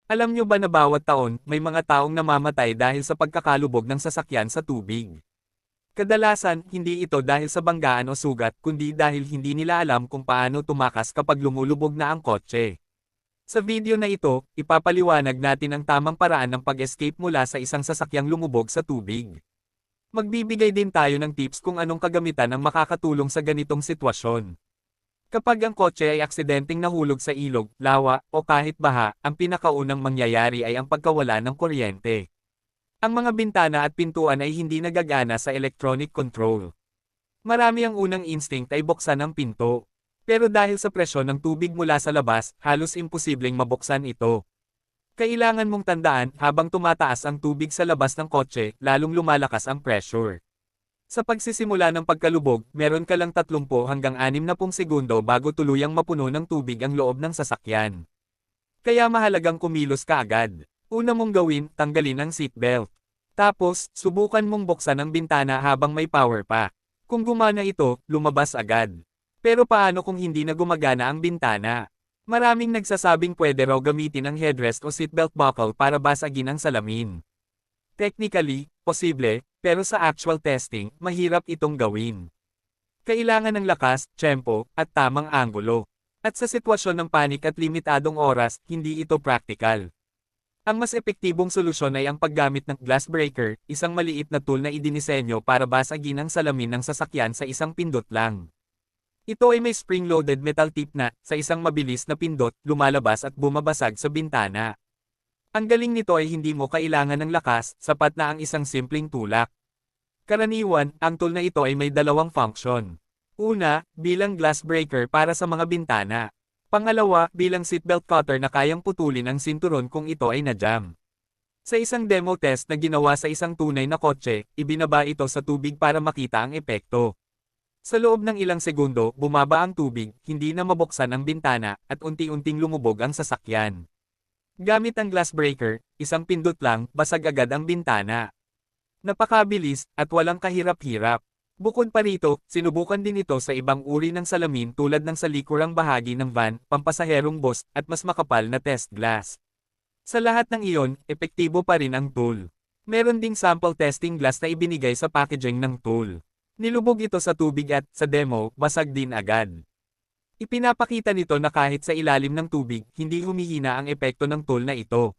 Alam nyo ba na bawat taon, may mga taong namamatay dahil sa pagkakalubog ng sasakyan sa tubig? Kadalasan, hindi ito dahil sa banggaan o sugat, kundi dahil hindi nila alam kung paano tumakas kapag lumulubog na ang kotse. Sa video na ito, ipapaliwanag natin ang tamang paraan ng pag-escape mula sa isang sasakyang lumubog sa tubig. Magbibigay din tayo ng tips kung anong kagamitan ang makakatulong sa ganitong sitwasyon. Kapag ang kotse ay aksidenteng nahulog sa ilog, lawa, o kahit baha, ang pinakaunang mangyayari ay ang pagkawala ng kuryente. Ang mga bintana at pintuan ay hindi nagagana sa electronic control. Marami ang unang instinct ay buksan ang pinto. Pero dahil sa presyon ng tubig mula sa labas, halos imposibleng mabuksan ito. Kailangan mong tandaan, habang tumataas ang tubig sa labas ng kotse, lalong lumalakas ang pressure. Sa pagsisimula ng pagkalubog, meron ka lang 30 hanggang 60 segundo bago tuluyang mapuno ng tubig ang loob ng sasakyan. Kaya mahalagang kumilos ka agad. Una mong gawin, tanggalin ang seatbelt. Tapos, subukan mong buksan ang bintana habang may power pa. Kung gumana ito, lumabas agad. Pero paano kung hindi na gumagana ang bintana? Maraming nagsasabing pwede raw gamitin ang headrest o seatbelt buckle para basagin ang salamin. Technically, posible, pero sa actual testing, mahirap itong gawin. Kailangan ng lakas, tiyempo, at tamang anggulo. At sa sitwasyon ng panik at limitadong oras, hindi ito practical. Ang mas epektibong solusyon ay ang paggamit ng glass breaker, isang maliit na tool na idinisenyo para basagin ang salamin ng sasakyan sa isang pindot lang. Ito ay may spring-loaded metal tip na, sa isang mabilis na pindot, lumalabas at bumabasag sa bintana. Ang galing nito ay hindi mo kailangan ng lakas, sapat na ang isang simpleng tulak. Karaniwan, ang tool na ito ay may dalawang function. Una, bilang glass breaker para sa mga bintana. Pangalawa, bilang seatbelt cutter na kayang putulin ang sinturon kung ito ay na-jam. Sa isang demo test na ginawa sa isang tunay na kotse, ibinaba ito sa tubig para makita ang epekto. Sa loob ng ilang segundo, bumaba ang tubig, hindi na mabuksan ang bintana, at unti-unting lumubog ang sasakyan. Gamit ang glass breaker, isang pindot lang, basag agad ang bintana. Napakabilis, at walang kahirap-hirap. Bukod pa rito, sinubukan din ito sa ibang uri ng salamin tulad ng sa likurang bahagi ng van, pampasaherong bus, at mas makapal na test glass. Sa lahat ng iyon, epektibo pa rin ang tool. Meron ding sample testing glass na ibinigay sa packaging ng tool. Nilubog ito sa tubig at, sa demo, basag din agad. Ipinapakita nito na kahit sa ilalim ng tubig, hindi humihina ang epekto ng tool na ito.